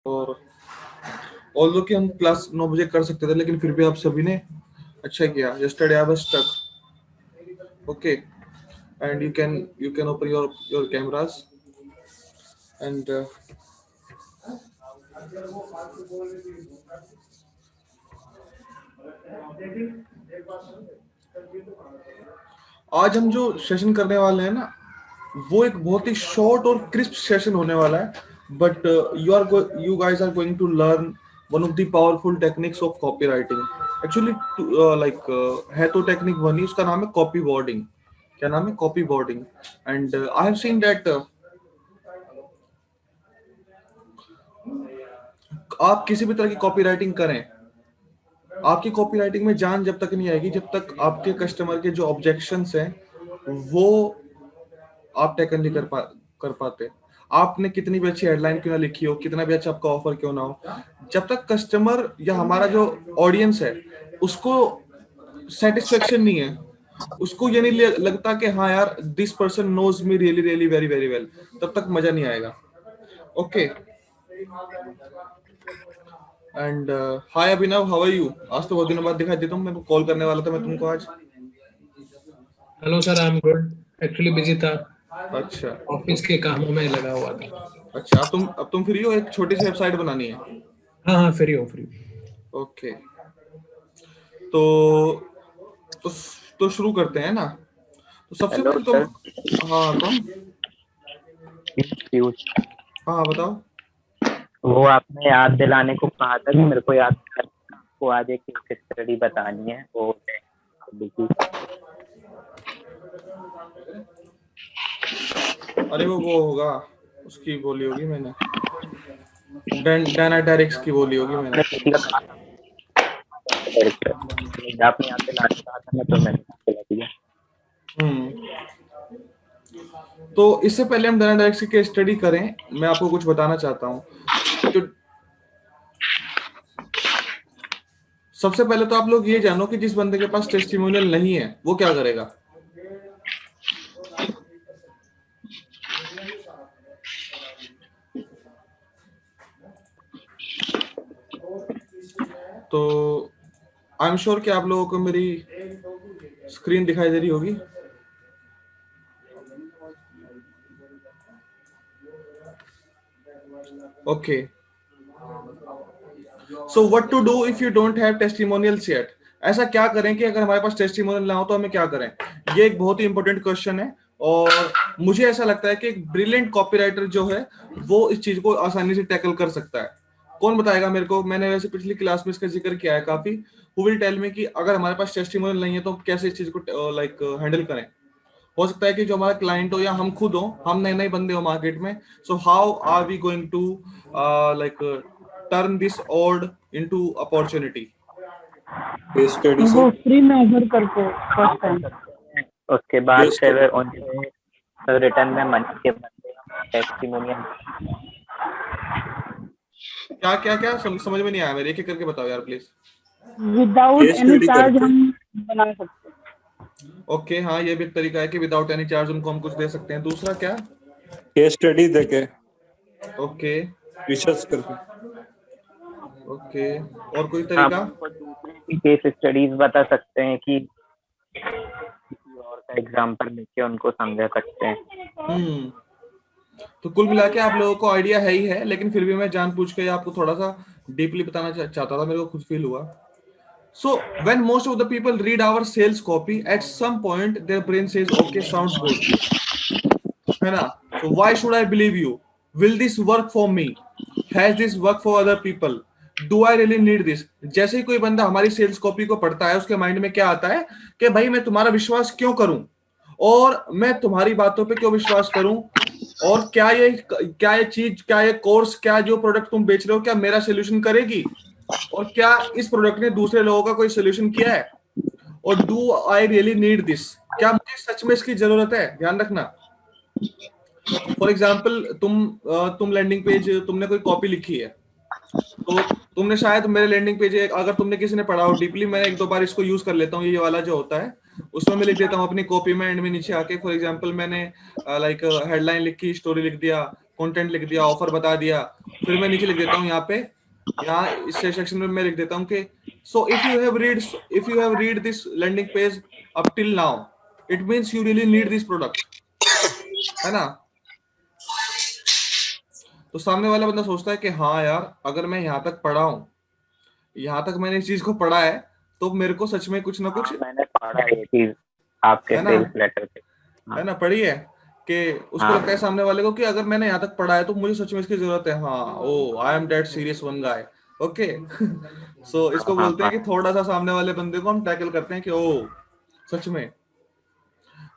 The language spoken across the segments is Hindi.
और ऑल्दो कि हम क्लास 9 बजे कर सकते थे, लेकिन फिर भी आप सभी ने अच्छा किया. Yesterday I was stuck. Okay, and you can open your cameras and आज हम जो सेशन करने वाले हैं ना, वो एक बहुत ही शॉर्ट और क्रिस्प सेशन होने वाला है. But you guys are going to learn one of the powerful techniques of copywriting. Actually, है तो टेक्निक बनी, उसका नाम है कॉपी बोर्डिंग. क्या नाम है? Copy boarding. And I have seen that आप किसी भी तरह की कॉपी राइटिंग करें, आपकी कॉपी राइटिंग में जान जब तक नहीं आएगी जब तक आपके कस्टमर के जो ऑब्जेक्शंस हैं वो आप टैकल नहीं कर पाते. आपने कितनी भी अच्छी हेडलाइन क्यों ना लिखी हो, कितना भी अच्छा आपका ऑफर क्यों ना हो, जब तक कस्टमर या हमारा जो ऑडियंस है उसको सेटिस्फेक्शन नहीं है, उसको ये नहीं लगता कि हाँ यार this person knows me really really very very well, तब तक मजा नहीं आएगा. Okay. And hi Abhinav, how are you? आज तो बहुत दिनों बाद दिखाई देता हूँ. मैं कॉल करने वाला था मैं तुमको आज. Hello sir, I am good. Actually busy था, अच्छा. ऑफिस के कामों में लगा हुआ था. अच्छा, अब तुम फ्री हो? एक छोटी सी वेबसाइट बनानी है. हाँ हाँ, फ्री हो फ्री. ओके. तो तो तो शुरू करते हैं ना. तो सबसे हेलो पहले तुम. सर. हाँ कौन? हाँ बताओ. वो आपने याद दिलाने को कहा था कि मेरे को याद करना, आपको आज एक केस स्टडी बतानी है. वो अरे वो होगा, उसकी बोली होगी मैंने, डायनाडायरेक्स की बोली होगी मैंने. आपने याद दिलाने कहा था ना, तो मैंने याद दिला दिया. तो इससे पहले हम डायनाडायरेक्स की केस स्टडी करें, मैं आपको कुछ बताना चाहता हूँ. तो सबसे पहले तो आप लोग ये जानो कि जिस बंदे के पास टेस्टिमोनियल नहीं है वो क्या करेगा. तो आई एम श्योर कि आप लोगों को मेरी स्क्रीन दिखाई दे रही होगी. Okay. So what to do if you don't have testimonials yet. ऐसा क्या करें कि अगर हमारे पास टेस्टिमोनियल ना हो तो हमें क्या करें. ये एक बहुत ही इंपॉर्टेंट क्वेश्चन है और मुझे ऐसा लगता है कि एक ब्रिलियंट कॉपीराइटर जो है वो इस चीज को आसानी से टैकल कर सकता है. कौन बताएगा मेरे को? मैंने वैसे पिछली क्लास में इसका जिक्र किया है काफी. हु विल टेल मी कि अगर हमारे पास टेस्टिमोनियल नहीं है तो कैसे इस चीज को हैंडल करें. हो सकता है कि जो हमारा क्लाइंट हो या हम खुद हो, हम नए नए बंदे हो मार्केट में. So how are we going to turn this odd into opportunity. वो फ्री में ऑफर करते हैं फर्स्ट टाइम. उसके बाद फिर उनसे रिटर्न में मनी के बदले टेस्टिमोनियल. क्या समझ में नहीं आया मेरे. एक एक करके बताओ यार प्लीज. विदाउट एनी चार्ज हम बना सकते हैं. ओके. हाँ, ये भी एक तरीका है कि विदाउट एनी चार्ज उनको हम कुछ दे सकते हैं. दूसरा क्या? केस स्टडी देके. ओके. रिसर्च करके. ओके. और कोई तरीका? दूसरे केस स्टडीज बता सकते हैं कि किसी और का एग्जांपल लेके उनको समझा सकते हैं. तो कुल मिला के आप लोगों को आइडिया है ही है, लेकिन फिर भी मैं जानबूझ के आपको थोड़ा सा डीपली बताना चाहता था. मेरे को खुद फील हुआ. So when most of the people read our sales copy, at some point their brain says, "Okay, sounds good." है ना? So why should I believe you? Will this work for me? Has this worked for other people? Do I really need this? जैसे ही कोई बंदा हमारी सेल्स कॉपी को पढ़ता है उसके माइंड में क्या आता है कि भाई मैं तुम्हारा विश्वास क्यों करूं और मैं तुम्हारी बातों पे क्यों विश्वास करूं और क्या ये चीज, क्या ये कोर्स, क्या जो प्रोडक्ट तुम बेच रहे हो क्या मेरा सोल्यूशन करेगी और क्या इस प्रोडक्ट ने दूसरे लोगों का कोई सोल्यूशन किया है और do I really need this. क्या मुझे सच में इसकी जरूरत है? ध्यान रखना. फॉर एग्जाम्पल तुम लैंडिंग पेज, तुमने कोई कॉपी लिखी है तो तुमने शायद मेरे लैंडिंग पेज अगर तुमने किसी ने पढ़ा हो डीपली, मैं एक दो बार इसको यूज कर लेता हूँ. ये वाला जो होता है उसमें मैं लिख देता हूँ अपनी कॉपी में एंड में नीचे आके. फॉर एग्जाम्पल मैंने हेडलाइन लिखी, स्टोरी लिख दिया, कंटेंट लिख दिया, ऑफर बता दिया, फिर मैं नीचे लिख देता हूँ यहाँ पे, यहाँ इस सेक्शन में मैं लिख देता हूँ कि so if you have read this landing page up till now, it means you really need this product, है ना। तो सामने वाला बंदा सोचता है कि हाँ यार, अगर मैं यहाँ तक पढ़ा हूँ, यहाँ तक मैंने इस चीज को पढ़ा है, तो मेरे को सच में कुछ ना कुछ, मैंने पढ़ा है ये चीज आपके है ना, सेल्स लेटर पे, है ना, पढ़ी है कि उसको लगता है सामने वाले को कि अगर मैंने यहाँ तक पढ़ा है तो मुझे सच में इसकी जरूरत है। हाँ, oh I am that serious one guy, okay. So इसको बोलते हैं कि थोड़ा सा सामने वाले बंदे को हम टैकल करते हैं कि ओ सच में,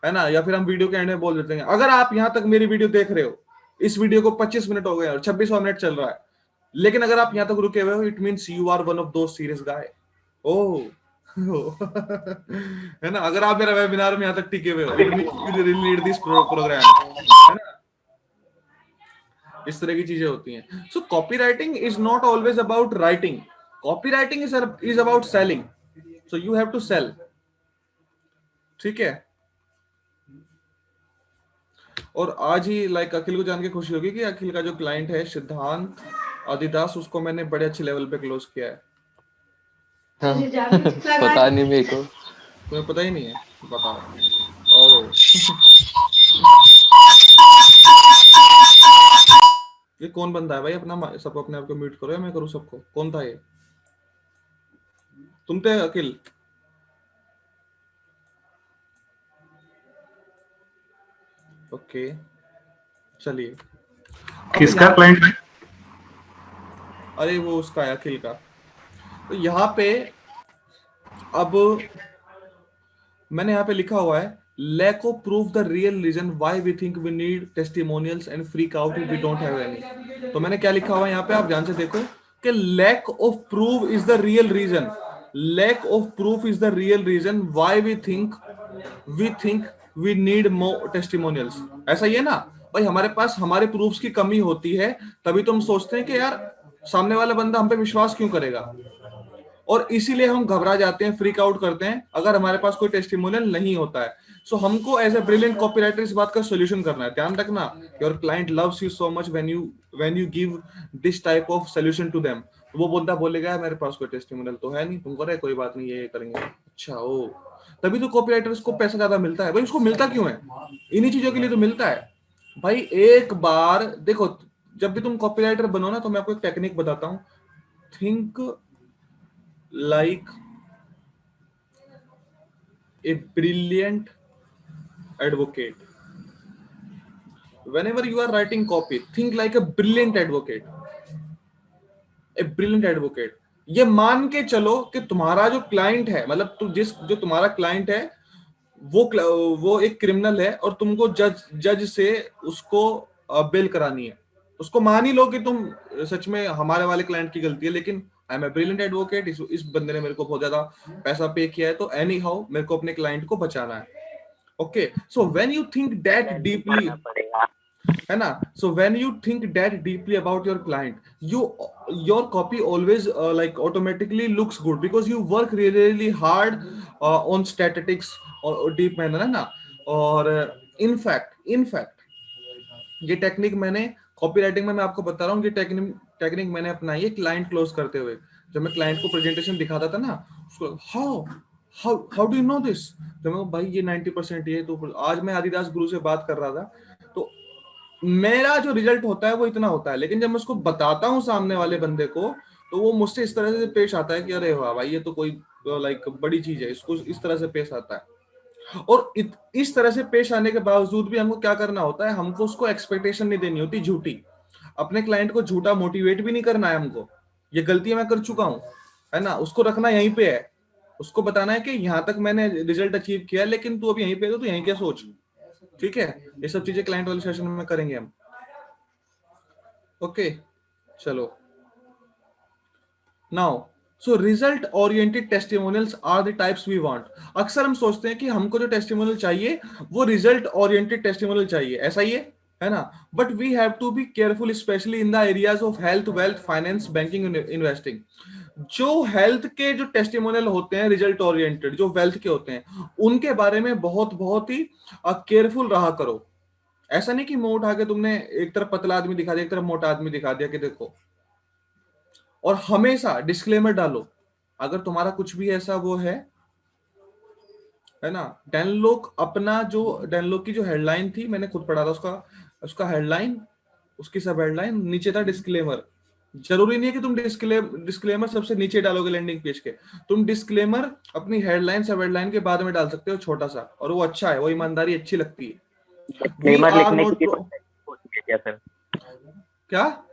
है ना। या फिर हम वीडियो के एंड में बोल देते हैं, अगर आप यहाँ तक मेरी वीडियो देख रहे हो, इस वीडियो को 25 मिनट हो गए और 26वां मिनट चल रहा है, लेकिन अगर आप यहाँ तक रुके हुए हो, it means you are one of those serious guy. Oh है ना, अगर आप मेरा वेबिनार में यहाँ तक टिके हुए हो, it means you really need this programme, है ना। इस तरह की चीजें होती हैं। So copywriting is not always about writing, copywriting is about selling, so you have to sell, ठीक है। और आज ही लाइक अखिल को जान के खुशी होगी कि अखिल का जो क्लाइंट है सिद्धांत आदिदास, उसको मैंने बड़े अच्छे लेवल पे क्लोज किया है। हाँ, पता नहीं मेरे को, तुम्हें पता ही नहीं है, बताओ। ओ ये कौन बंदा है भाई, अपना सब अपने आप को म्यूट करो या मैं करूँ सबको, कौन था ये? तुम थे अखिल? ओके चलिए। किसका क्लाइंट है? अरे वो उसका है, अखिल का। तो यहाँ पे अब मैंने यहाँ पे लिखा हुआ है, lack of proof the real reason why we think we need testimonials and freak out if we don't have any। तो मैंने क्या लिखा हुआ है यहाँ पे, आप ध्यान से देखो कि lack of proof is the real reason, lack of proof is the real reason why we think we need more testimonials। ऐसा ही है ना भाई, हमारे पास हमारे प्रूफ्स की कमी होती है, तभी तो हम सोचते हैं कि यार सामने वाला बंदा हम पे विश्वास क्यों करेगा, और इसीलिए हम घबरा जाते हैं, फ्रीक आउट करते हैं अगर हमारे पास कोई टेस्टिमोनियल नहीं होता है। सो हमको एज ए ब्रिलियंट कॉपीराइटर इस बात का सॉल्यूशन करना है। ध्यान रखना, your client loves you so much when you give this type of solution to them. वो बंदा बोलेगा मेरे पास कोई टेस्टिमोनियल तो है नहीं, तुम करे कोई बात नहीं, ये करेंगे, अच्छा ओ, तभी तो कॉपीराइटर्स को पैसा ज्यादा मिलता है भाई। उसको मिलता क्यों है? इन्हीं चीजों के लिए तो मिलता है भाई। एक बार देखो, जब भी तुम कॉपीराइटर बनो ना, तो मैं आपको एक टेक्निक बताता हूँ, think like a brilliant advocate। whenever you are writing copy, think like a brilliant advocate, a brilliant advocate। ये मान के चलो कि तुम्हारा जो क्लाइंट है, मतलब जो तुम्हारा क्लाइंट है वो एक क्रिमिनल है और तुमको जज से उसको बेल करानी है। उसको मान ही लो कि तुम सच में हमारे वाले क्लाइंट की गलती है, लेकिन I am a brilliant advocate, इस बंदे ने मेरे को बहुत ज्यादा पैसा पे किया है, तो एनी हाउ मेरे को अपने क्लाइंट को बचाना है। Okay, so when you think that deeply, है ना, so when you think that deeply about your client, your copy always like automatically looks good because you work really hard on statistics और डीप मैनर, है ना। और इनफैक्ट ये टेक्निक मैंने कॉपीराइटिंग में, मैं आपको बता रहा हूँ, ये टेक्निक मैंने अपनाई है क्लाइंट क्लोज करते हुए। जब मैं क्लाइंट को प्रेजेंटेशन दिखाता था ना, उसको how do you know this, जब मैं भाई ये 90% ये, तो आज मैं आदिदास गुरु से बात कर रहा था, तो मेरा जो रिजल्ट होता है वो इतना होता है, लेकिन जब मैं उसको बताता हूँ सामने वाले बंदे को, तो वो मुझसे इस तरह से पेश आता है कि अरे वाह भाई, ये तो कोई लाइक बड़ी चीज है, इसको इस तरह से पेश आता है। और इस तरह से पेश आने के बावजूद भी हमको क्या करना होता है, हमको उसको एक्सपेक्टेशन नहीं देनी होती झूठी, अपने क्लाइंट को झूठा मोटिवेट भी नहीं करना है हमको। ये गलतियां मैं कर चुका हूं, है ना, उसको रखना यहीं पे है, उसको बताना है कि यहाँ तक मैंने रिजल्ट अचीव किया, लेकिन तू अभी यहीं पे है, तो यहीं क्या सोच, ठीक है। ये सब चीजें क्लाइंट वाले सेशन में करेंगे हम। ओके चलो, now so result oriented testimonials are the types we want. अक्सर हम सोचते हैं कि हमको जो टेस्टिमोनियल चाहिए वो रिजल्ट ओरिएंटेड टेस्टिमोनियल चाहिए, ऐसा ही है ना। But we have to be careful specially in the areas of health, wealth, finance, banking, investing. जो हेल्थ के जो टेस्टिमोनियल होते हैं रिजल्ट ओरिएंटेड, जो वेल्थ के होते हैं, उनके बारे में बहुत ही केयरफुल रहा करो। ऐसा नहीं कि मुंह उठा के तुमने एक तरफ पतला आदमी दिखा दिया, एक तरफ मोटा आदमी दिखा दिया कि देखो। और हमेशा डिस्क्लेमर डालो अगर तुम्हारा कुछ भी ऐसा वो है ना। डेनलोक अपना जो डेनलोक की जो हेडलाइन थी, मैंने खुद पढ़ा था उसका उसका हेडलाइन, उसकी सब हेडलाइन नीचे था डिस्क्लेमर। जरूरी नहीं है कि तुम डिस्क्लेमर सबसे नीचे डालोगे लैंडिंग पेज के, तुम डिस्क्लेमर अपनी हेडलाइन सब हेडलाइन के बाद में डाल सकते हो छोटा सा, और वो अच्छा है, वो ईमानदारी अच्छी लगती है। डिस्क्लेमर लिखने की भी होती है क्या सर? क्या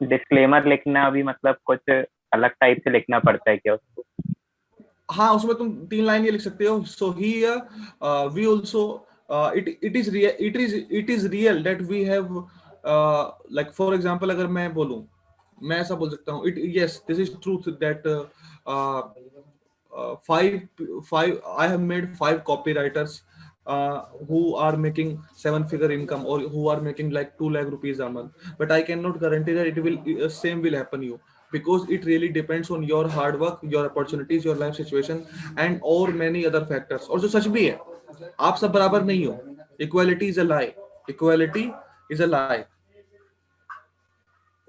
डिस्क्लेमर लिखना भी मतलब कुछ अलग टाइप से लिखना पड़ता है क्या उसको? हाँ, उसमें तुम 3 लाइन ये लिख सकते हो। So here we also it is real that we have, like for example अगर मैं बोलूं, मैं ऐसा बोल सकता हूँ, it yes this is truth that five I have made 5 copywriters who are making 7-figure income, or who are making like 2 lakh rupees a month, but I cannot guarantee that it will same will happen you, because it really depends on your hard work, your opportunities, your life situation and और many other factors। और जो सच भी है, आप सब बराबर नहीं हो, equality is a lie, equality is a lie।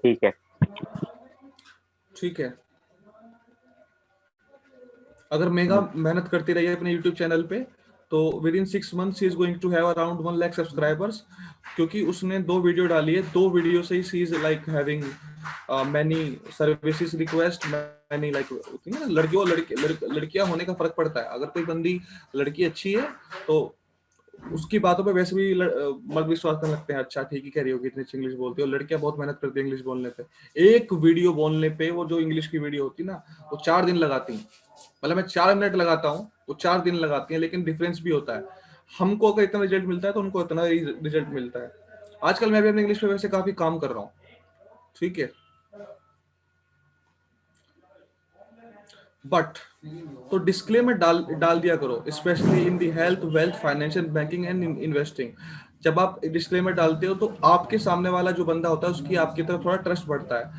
ठीक है, ठीक है। अगर मेगा मेहनत करती रही है अपने YouTube चैनल पे, तो within 6 months she is going to have around 1 lakh subscribers, क्योंकि उसने 2 वीडियो डाली है, 2 वीडियो से ही she is like having many services request, many like होती है ना, लड़कियां होने का फर्क पड़ता है। अगर कोई बंदी लड़की अच्छी है तो उसकी बातों पे वैसे भी मर्द विश्वास करने लगते हैं, अच्छा ठीक ही कह रही होगी, इतनी इंग्लिश बोलती है। और लड़कियां बहुत मेहनत करती है इंग्लिश बोलने पे, एक वीडियो बोलने पे, वो जो इंग्लिश की वीडियो होती है ना, वो 4 दिन लगाती हैं। मतलब मैं 4 मिनट लगाता हूँ, वो 4 दिन लगाती हैं, लेकिन डिफरेंस भी होता है। हमको अगर इतना रिजल्ट मिलता है तो उनको इतना रिजल्ट मिलता है। आजकल मैं भी अपने इंग्लिश पे वैसे काफी काम कर रहा हूँ, ठीक है। बट तो डिस्क्लेमर डाल दिया करो, specially in the health, wealth, financial, banking and investing. जब आप डिस्क्लेमर डालते हो तो आपके सामने वाला जो बंदा होता है उसकी आपकी तरफ थोड़ा ट्रस्ट बढ़ता है,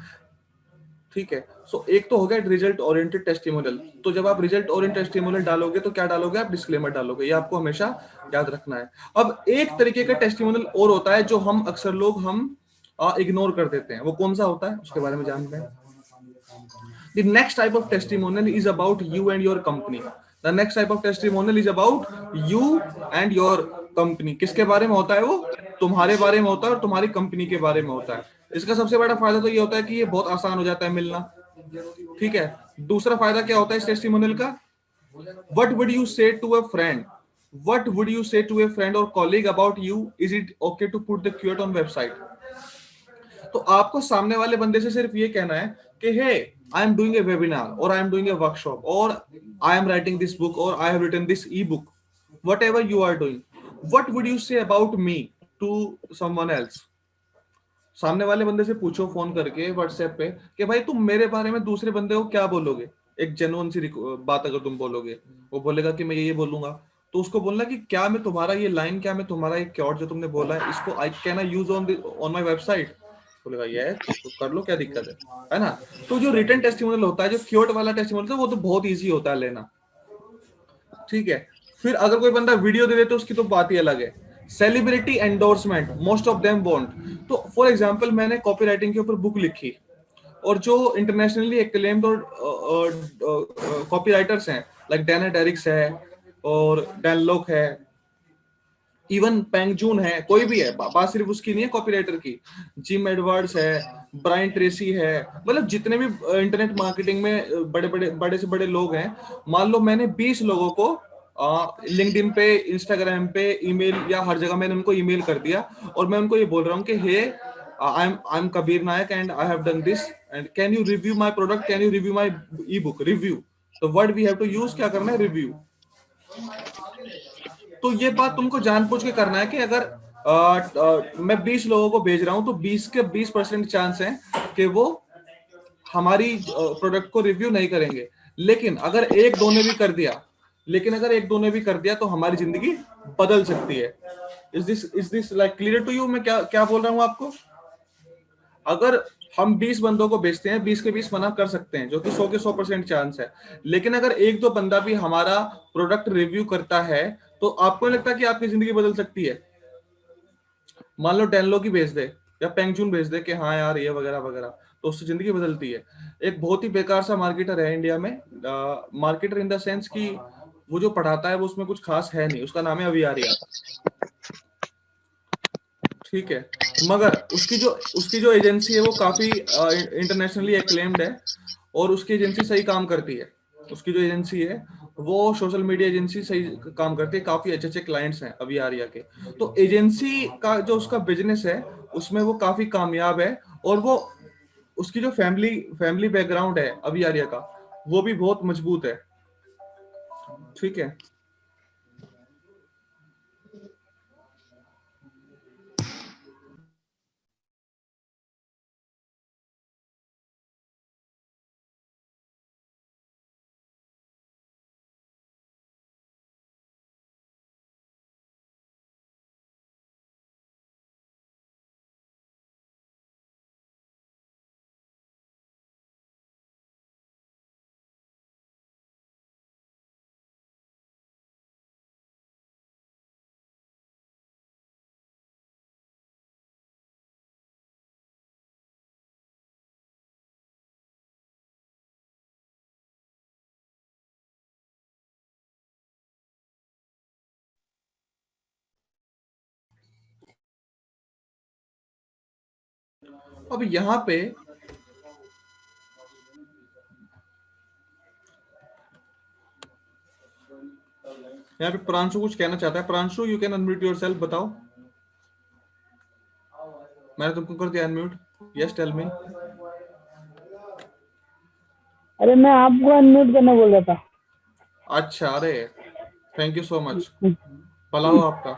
ठीक है। सो एक तो हो गया रिजल्ट ओरिएंटेड टेस्टिमोनियल। तो जब आप रिजल्ट ओरिएंटेड टेस्टिमोनियल डालोगे तो क्या डालोगे आप? डिस्क्लेमर डालोगे। ये आपको हमेशा याद रखना है। अब एक तरीके का टेस्टिमोनियल और होता है जो हम अक्सर लोग इग्नोर कर देते हैं। वो कौन सा होता है उसके बारे में जानते हैं। The next type of testimonial is about you and your company. The next type of testimonial is about you and your company. किसके बारे में होता है? वो तुम्हारे बारे में होता है और तुम्हारी कंपनी के बारे में होता है। इसका सबसे बड़ा फायदा तो ये होता है कि ये बहुत आसान हो जाता है मिलना, ठीक है। दूसरा फायदा क्या होता है इस टेस्टिमोनियल का? What would you say to a friend? What would you say to a friend or colleague about you? Is it okay to put the quote on website? तो आपको सामने वाले बंदे से सिर्फ ये कहना है कि hey, I am doing a webinar, और I am doing a workshop, और I am writing this book, और I have written this ebook, whatever you are doing, what would you say about me to someone else. सामने वाले बंदे से पूछो फोन करके व्हाट्सएप पे कि भाई तुम मेरे बारे में दूसरे बंदे को क्या बोलोगे। एक जेन्युइन सी बात अगर तुम बोलोगे, वो बोलेगा कि मैं ये बोलूंगा, तो उसको बोलना कि क्या मैं तुम्हारा ये लाइन, क्या मैं तुम्हारा ये क्योट जो तुमने बोला है, इसको I can I use on my website. बोलेगा यस, तो कर लो, क्या दिक्कत है ना। तो जो रिटन टेस्टिमोनियल होता है, जो क्योट वाला टेस्टिमोनियल, वो तो बहुत इजी होता है लेना, ठीक है। फिर अगर कोई बंदा वीडियो दे दे तो उसकी तो बात ही अलग है। Celebrity endorsement, most of them want. तो फॉर एग्जांपल मैंने कॉपी राइटिंग के ऊपर बुक लिखी, और जो इंटरनेशनली एक्लेम्ड और कॉपी राइटर्स हैं, लाइक डैन डेरिक्स है, और डैन लोक है, इवन पेंगजून है, कोई भी है, बात सिर्फ उसकी नहीं है कॉपीराइटर की, जिम एडवर्ड्स है, ब्रायन ट्रेसी है, मतलब जितने भी इंटरनेट मार्केटिंग में बड़े से बड़े लोग हैं। मान लो मैंने 20 लोगों को लिंक्डइन पे, इंस्टाग्राम पे, ईमेल या हर जगह मैंने उनको ईमेल कर दिया, और मैं उनको ये बोल रहा हूँ कि hey, I am Kabir Nayak and I have done this, and can you review my product, can you review my ebook. Review, तो word we have to use क्या करना है? रिव्यू। तो ये बात तुमको जानबूझ के करना है कि अगर मैं 20 लोगों को भेज रहा हूं तो 20 के 20% चांस है कि वो हमारी प्रोडक्ट को रिव्यू नहीं करेंगे। लेकिन अगर एक दो ने भी कर दिया तो हमारी जिंदगी बदल सकती है। Is this like clear to you? मैं क्या बोल रहा हूं आपको? अगर हम 20 बंदों को भेजते हैं, 20 के 20 मना कर सकते हैं, जो कि 100 के 100% चांस है। लेकिन अगर एक दो बंदा भी हमारा प्रोडक्ट रिव्यू करता है, तो आपको नहीं लगता कि आपकी जिंदगी बदल सकती है? मान लो डेनलो की भेज दे या पेंगचून भेज दे कि हाँ यार ये वगैरह वगैरह, तो उससे जिंदगी बदलती है। एक बहुत ही बेकार सा मार्केटर है इंडिया में, मार्केटर इन द सेंस कि वो जो पढ़ाता है वो उसमें कुछ खास है नहीं, उसका नाम है अवी आर्या। ठीक है, मगर उसकी जो एजेंसी है वो काफी इंटरनेशनली एक्लेम्ड है और उसकी एजेंसी सही काम करती है। उसकी जो एजेंसी है वो सोशल मीडिया एजेंसी सही काम करती है, काफी अच्छे अच्छे क्लाइंट्स हैं अभी आर्या के। तो एजेंसी का जो उसका बिजनेस है उसमें वो काफी कामयाब है, और वो उसकी जो फैमिली बैकग्राउंड है अभी आर्या का वो भी बहुत मजबूत है। ठीक है, अब यहाँ पे प्रांशु कुछ कहना चाहता है। Pranshu, you can unmute yourself, बताओ। मैंने तुमको कर दिया अनम्यूट। Yes, tell me. अरे मैं आपको अनम्यूट करना बोल रहा था। अच्छा, अरे थैंक यू सो मच, भला हो आपका।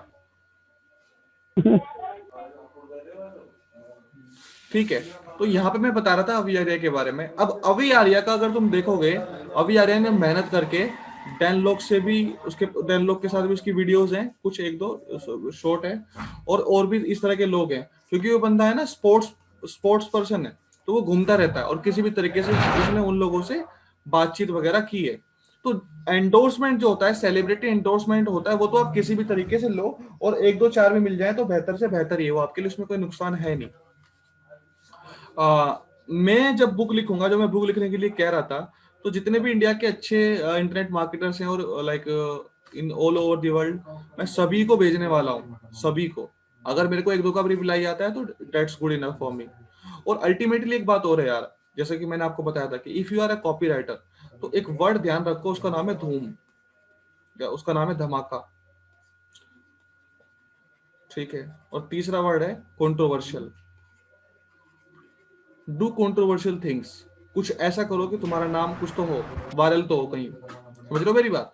ठीक है, तो यहाँ पे मैं बता रहा था अवी आर्या के बारे में। अब अवी आर्या का अगर तुम देखोगे, अवी आर्या ने मेहनत करके डैनलॉग से भी, उसके डैनलॉग के साथ भी उसकी वीडियोस हैं, कुछ एक दो शॉर्ट है, और भी इस तरह के लोग हैं, क्योंकि वो बंदा है ना स्पोर्ट्स पर्सन है, तो वो घूमता रहता है और किसी भी तरीके से उसने उन लोगों से बातचीत वगैरह की है। तो एंडोर्समेंट जो होता है, सेलिब्रिटी एंडोर्समेंट होता है, वो तो आप किसी भी तरीके से लो, और एक दो चार भी मिल जाए तो बेहतर से बेहतर ही है वो आपके लिए, उसमें कोई नुकसान है नहीं। मैं जब बुक लिखूंगा, जो मैं बुक लिखने के लिए कह रहा था, तो जितने भी इंडिया के अच्छे इंटरनेट मार्केटर्स हैं और like in all over the world, मैं सभी को भेजने वाला हूँ, सभी को। अगर मेरे को एक दो का भी रिप्लाई आता है तो that's good enough for me. और अल्टीमेटली एक बात और है यार, जैसे कि मैंने आपको बताया था कि if you are a copywriter, तो एक वर्ड ध्यान रखो, उसका नाम है धूम, या उसका नाम है धमाका। ठीक है, और तीसरा वर्ड है कंट्रोवर्शियल। डू कंट्रोवर्शियल थिंग्स, कुछ ऐसा करो कि तुम्हारा नाम कुछ तो हो, वायरल तो हो कहीं। समझ रहे हो मेरी बात?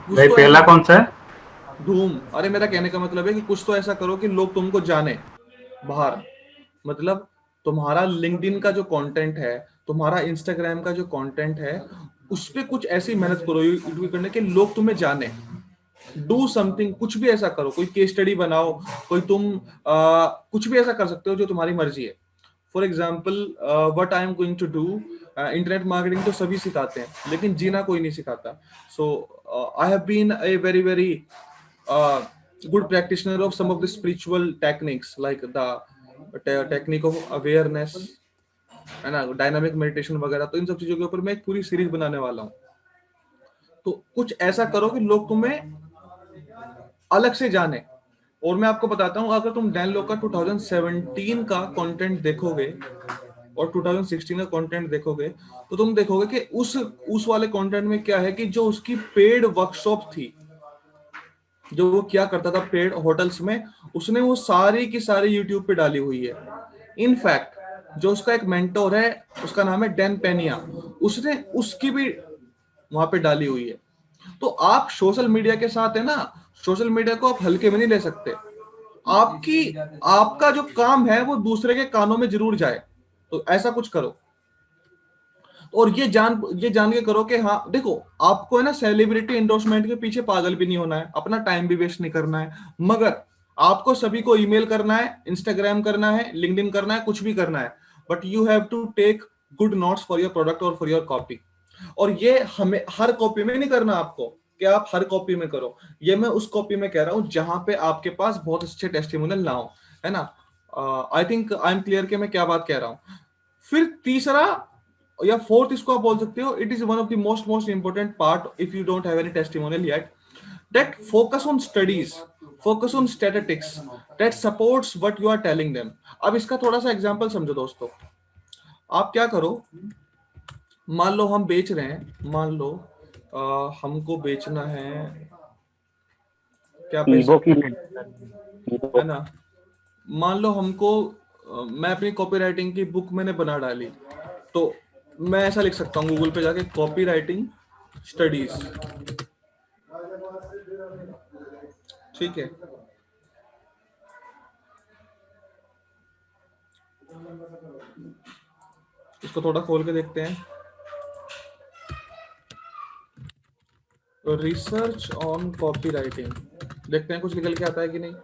कुछ भाई तो पहला ऐसा, कौन सा है? धूम। अरे मेरा कहने का मतलब है कि कुछ तो ऐसा करो कि लोग तुमको जाने बाहर। मतलब तुम्हारा लिंक्डइन का जो कंटेंट है, तुम्हारा इंस्टाग्राम का जो कंटेंट है, उस पे कुछ ऐसी मेहनत करो इंटरव्यू करने के लोग तुम्हें जाने। डू समथिंग, कुछ भी ऐसा करो, कोई केस स्टडी बनाओ, कोई तुम कुछ भी ऐसा कर सकते हो जो तुम्हारी मर्जी है। For example what I am going to do, internet marketing तो सभी सिखाते हैं लेकिन जीना कोई नहीं सिखाता। So I have been a very very good practitioner of some of the spiritual techniques like the technique of awareness, है ना, डायनामिक मेडिटेशन वगैरह। तो इन सब चीजों के ऊपर मैं एक पूरी सीरीज बनाने वाला हूँ। तो कुछ ऐसा करो कि लोग तुम्हें अलग से जाने। और मैं आपको बताता हूँ, अगर तुम डैन लोग का 2017 का कंटेंट देखोगे और 2016 का कंटेंट देखोगे, तो तुम देखोगे कि उस वाले कंटेंट में क्या है कि जो उसकी पेड वर्कशॉप थी, जो वो क्या करता था पेड होटल्स में, उसने वो सारी की सारी यूट्यूब पे डाली हुई है। इनफैक्ट जो उसका एक मेंटोर है, उसका नाम है डैन पेनिया, उसने उसकी भी वहां पे डाली हुई है। तो आप सोशल मीडिया के साथ है ना, सोशल मीडिया को आप हल्के में नहीं ले सकते। आपका जो काम है वो दूसरे के कानों में जरूर जाए, तो ऐसा कुछ करो। और ये जान के करो कि हाँ देखो, आपको है ना सेलिब्रिटी एंडोर्समेंट के पीछे पागल भी नहीं होना है, अपना टाइम भी वेस्ट नहीं करना है, मगर आपको सभी को ईमेल करना है, इंस्टाग्राम करना है, लिंक्डइन करना है, कुछ भी करना है, but you have to take good notes for your product और फॉर योर कॉपी। और ये हमें हर कॉपी में नहीं करना आपको, कि आप हर कॉपी में करो, ये मैं उस कॉपी में कह रहा हूँ जहां पे आपके पास बहुत अच्छे टेस्टिमोनियल ना हो, है ना। I think I am clear कि मैं क्या बात कह रहा हूँ। फिर तीसरा या फोर्थ इसको आप बोल सकते हो, it is one of the most important part if you don't have any testimonial yet, that focus on studies, focus on statistics that supports what you are telling them. अब इसका थोड़ा सा एग्जांपल समझो दोस्तों। आप क्या करो, मान लो हम बेच रहे हैं, मान लो हमको बेचना है, क्या बेच ईबो की है ना, मान लो हमको मैं अपनी कॉपीराइटिंग की बुक मैंने बना डाली, तो मैं ऐसा लिख सकता हूँ गूगल पे जाके कॉपी राइटिंग स्टडीज, ठीक है। इसको थोड़ा खोल के देखते हैं, रिसर्च ऑन कॉपी राइटिंग, देखते हैं कुछ निकल के आता है कि नहीं।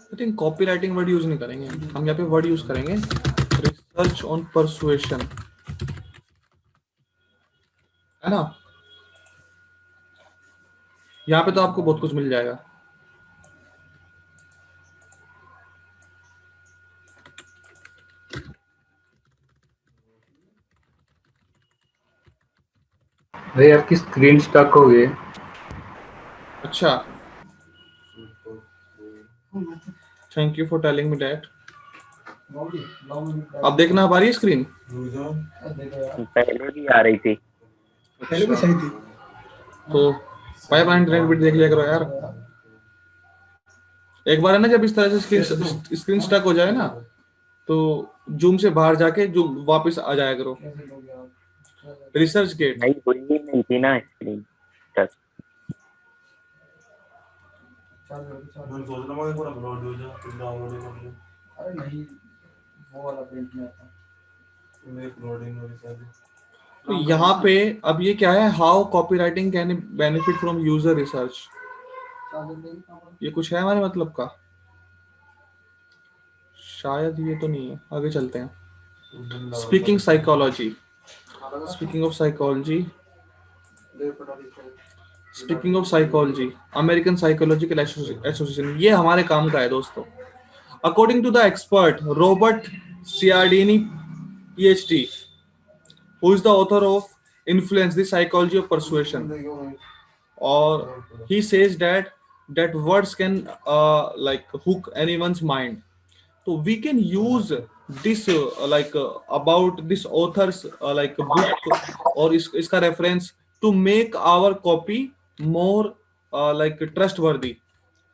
I think copy writing word use नहीं करेंगे हम, यहाँ पे वर्ड यूज करेंगे रिसर्च ऑन परसुएशन, है ना। यहाँ पे तो आपको बहुत कुछ मिल जाएगा। भाई आपकी स्क्रीन स्टक हो गई। अच्छा, thank you for telling me that. अब देखना आ रही है स्क्रीन? पहले भी आ रही थी, पहले भी सही थी, तो भाई अपना इंटरनेट भी देख लिया करो यार। एक बार है ना, जब इस तरह से स्क्रीन स्टक हो जाए ना, तो जूम से बाहर जाके जूम वापस आ जाया करो। रिसर्च गेट नहीं हुई ही नहीं थी ना स्क्रीन तक। तो यहाँ पे अब ये क्या है, how copywriting can benefit from user research, ये कुछ है हमारे मतलब का, शायद ये तो नहीं है। आगे चलते हैं। Speaking psychology, speaking of psychology, speaking of psychology, American psychological association, ये हमारे काम का है दोस्तों। According to the expert Robert Cialdini PhD, who is the author of Influence, the Psychology of Persuasion, or he says that words can like hook anyone's mind. So we can use this about this author's like book or इसका reference to make our copy more like trustworthy,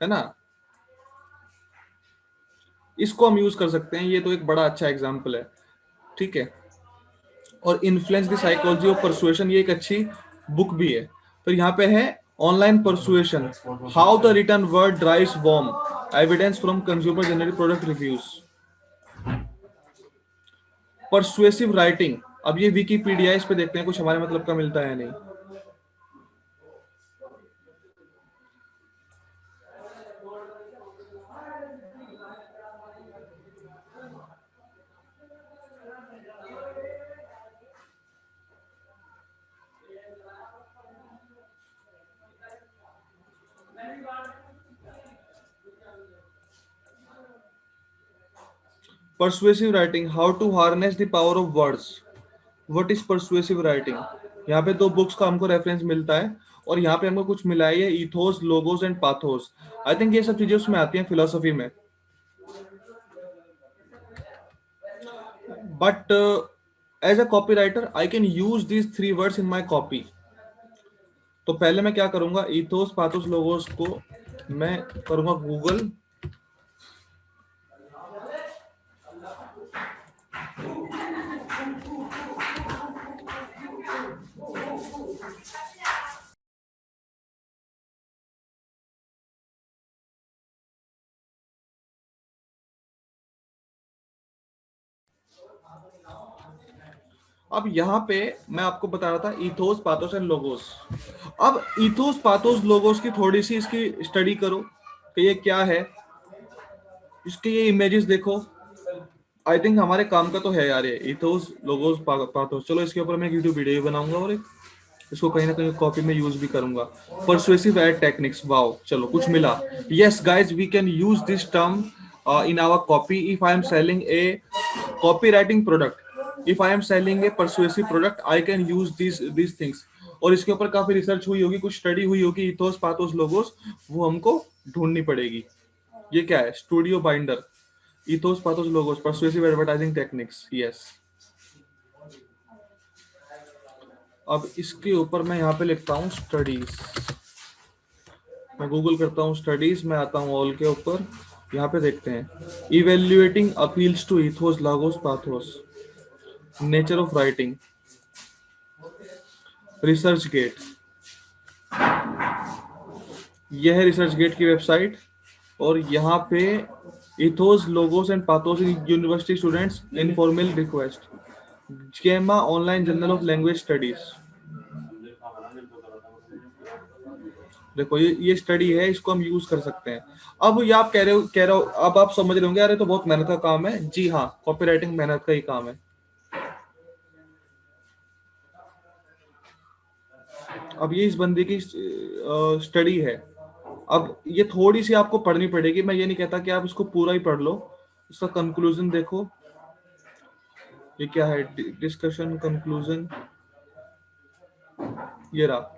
है ना। इसको हम यूज कर सकते हैं, ये तो एक बड़ा अच्छा एग्जाम्पल है, ठीक है। और influence the psychology of persuasion, ये एक अच्छी बुक भी है। तो यहाँ पे है online persuasion, how the written word drives warm, evidence from consumer generated product reviews. Persuasive writing, अब ये विकिपीडिया, इस पे देखते हैं कुछ हमारे मतलब का मिलता है नहीं। Persuasive writing, how to harness the power of words. What is persuasive writing? यहाँ पे दो बुक्स का हमको रेफरेंस मिलता है, और यहाँ पे हमको कुछ मिला है, ethos, logos and pathos. I think ये सब चीजें उसमें आती हैं फिलोसफी में। But as a copywriter I can use these 3 words in my copy. तो पहले मैं क्या करूंगा, इथोस, पाथोस, लोगोस को मैं करूंगा गूगल अब यहाँ पे मैं आपको बता रहा था इथोस, पाथोस एंड लोगोस। अब इथोस, पाथोस, लोगोस की थोड़ी सी इसकी स्टडी करो कि ये क्या है। इसके ये इमेजेस देखो, आई थिंक हमारे काम का तो है यार ये इथोस, लोगोस, पाथोस। चलो इसके ऊपर मैं एक यूट्यूब वीडियो भी बनाऊंगा और इसको कहीं ना कहीं कॉपी में यूज भी करूंगा। परसुएसिव एड टेक्निक्स, वाओ, चलो कुछ मिला। Yes guys, we can use this term in our copy if I am selling a copywriting product, if I am selling a persuasive product, I can use these things। और इसके ऊपर काफी रिसर्च हुई होगी, कुछ स्टडी हुई होगी, इथोस, पाथोस, लोगोस, वो हमको ढूंढनी पड़ेगी। ये क्या है? Studio binder, ethos, pathos, logos, persuasive advertising techniques. Yes, अब इसके ऊपर मैं यहाँ पे लिखता हूँ स्टडीज। मैं गूगल करता हूँ स्टडीज, मैं आता हूँ ऑल के ऊपर, यहाँ पे देखते हैं evaluating appeals to ethos, logos, pathos, nature of writing, ResearchGate. यह है रिसर्च गेट की वेबसाइट, और यहाँ पे ethos, logos and pathos in university students informal request, GEMA online journal of language studies. देखो ये स्टडी है, इसको हम यूज कर सकते हैं। अब ये आप कह रहे हो, अब आप समझ रहे होंगे, अरे तो बहुत मेहनत का काम है। जी हाँ, कॉपीराइटिंग मेहनत का ही काम है। अब ये इस बंदे की स्टडी है। अब ये थोड़ी सी आपको पढ़नी पड़ेगी, मैं ये नहीं कहता कि आप इसको पूरा ही पढ़ लो। इसका कंक्लूजन देखो, ये क्या है, डिस्कशन कंक्लूजन, ये रहा।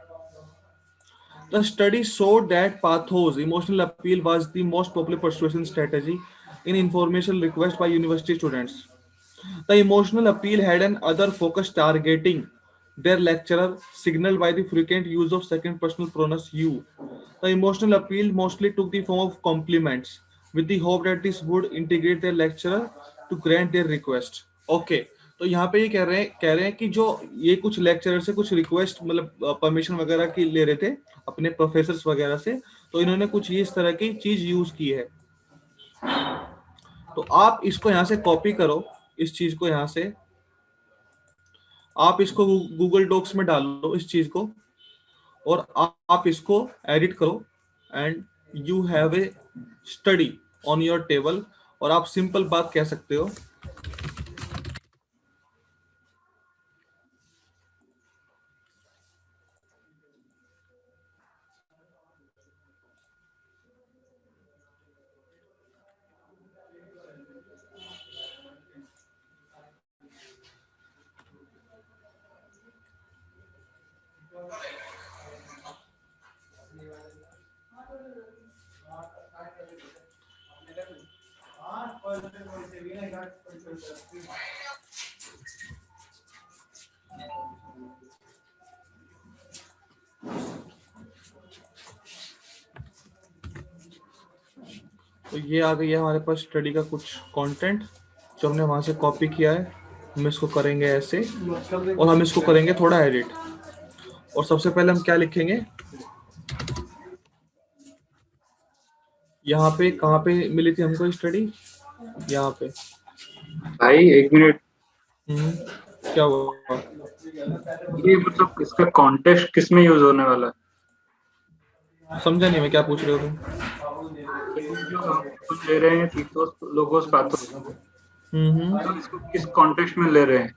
The study showed that pathos emotional appeal was the most popular persuasion strategy in information request by university students. The emotional appeal had an other focus targeting their lecturer, signaled by the frequent use of second personal pronouns you. The emotional appeal mostly took the form of compliments, with the hope that this would integrate their lecturer to grant their request. Okay. तो यहाँ पे ये कह रहे हैं कि जो ये कुछ लेक्चरर से कुछ रिक्वेस्ट, मतलब परमिशन वगैरह की ले रहे थे अपने प्रोफेसर्स वगैरह से, तो इन्होंने कुछ इस तरह की चीज यूज की है। तो आप इसको यहाँ से कॉपी करो, इस चीज को यहाँ से आप इसको गूगल डॉक्स में डाल लो इस चीज को, और आप इसको एडिट करो, and you have a study on your table. और आप सिंपल बात कह सकते हो, तो ये आ गई है हमारे पास स्टडी का कुछ कंटेंट जो हमने वहां से कॉपी किया है। हम इसको करेंगे ऐसे, और हम इसको करेंगे थोड़ा एडिट। और सबसे पहले हम क्या लिखेंगे, यहाँ पे कहाँ पे मिली थी हमको स्टडी, यहाँ पे। भाई एक मिनट, क्या हुआ? ये मतलब इसका कॉन्टेक्स्ट किस में यूज होने वाला है? समझा नहीं मैं, क्या पूछ रहे हो तुम? जो हम ले रहे हैं इथोस, लोगोस, पाथोस, तो इसको किस कॉन्टेक्स्ट में ले रहे हैं?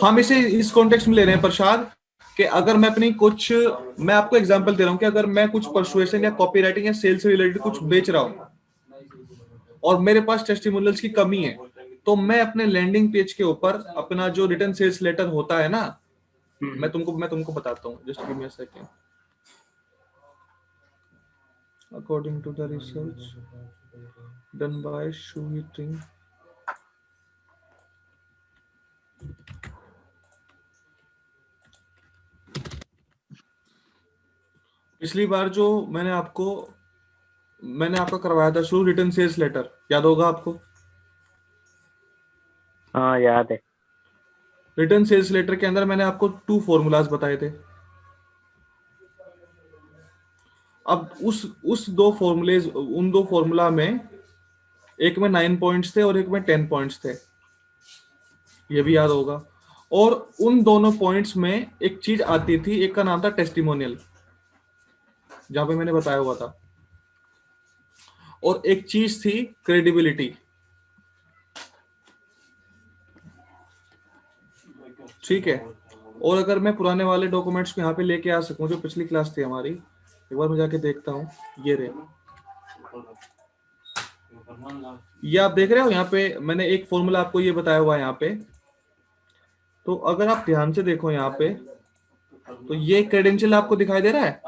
हम इसे इस कॉन्टेक्स्ट में ले रहे हैं प्रसाद, कि अगर मैं अपनी कुछ, मैं आपको एग्जांपल दे रहा हूँ कि अगर मैं कुछ परसुएशन या कॉपीराइटिंग या सेल्स से रिलेटेड कुछ बेच रहा हूँ और मेरे पास टेस्टिमोनियल्स की कमी है, तो मैं अपने लैंडिंग पेज के ऊपर अपना जो रिटर्न सेल्स लेटर होता है ना, मैं तुमको बताता हूँ, just give me a second. According to the research done by Shuhui Ting, पिछली बार जो मैंने आपका करवाया था शुरू, रिटर्न सेल्स लेटर, याद होगा आपको? हाँ याद है। रिटर्न सेल्स लेटर के अंदर मैंने आपको 2 फॉर्मूलाज बताए थे। अब उस 2 फॉर्मूलेज, उन 2 फॉर्मूला में एक में 9 पॉइंट्स थे और एक में 10 पॉइंट्स थे, ये भी याद होगा। और उन दोनों पॉइंट्स में एक चीज आती थी, एक का नाम था टेस्टिमोनियल, जहां पे मैंने बताया हुआ था, और एक चीज थी क्रेडिबिलिटी। ठीक है, और अगर मैं पुराने वाले डॉक्यूमेंट्स को यहाँ पे लेके आ सकूं, जो पिछली क्लास थी हमारी, एक बार मैं जाके देखता हूँ। ये रहे, ये आप देख रहे हो, यहाँ पे मैंने एक फॉर्मूला आपको ये बताया हुआ है यहाँ पे। तो अगर आप ध्यान से देखो यहाँ पे, तो ये क्रेडेंशियल आपको दिखाई दे रहा है।